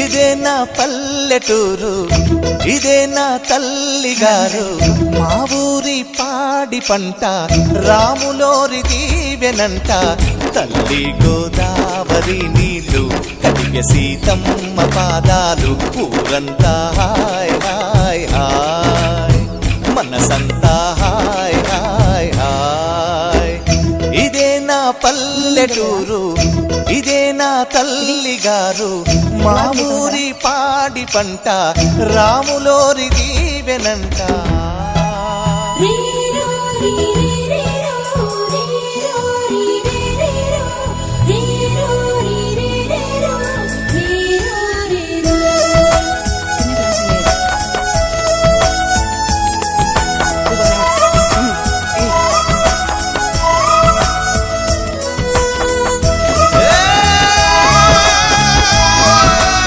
ఇదే నా పల్లెటూరు, ఇదే నా తల్లిగారు. మా ఊరి పాడి పంట రాములోరి దీవెనంట. తల్లి గోదావరి నీళ్ళు కడిగ సీతమ్మ పాదాలు. ఊరంతా హాయ్ హాయ్ హాయ్, మనసంతా హాయ్ హాయ్ హాయ్. ఇదే నా పల్లెటూరు, ఇదే నా తల్లిగారు. మా ఊరి పాడి పంట రాములోరి దీవెనంట.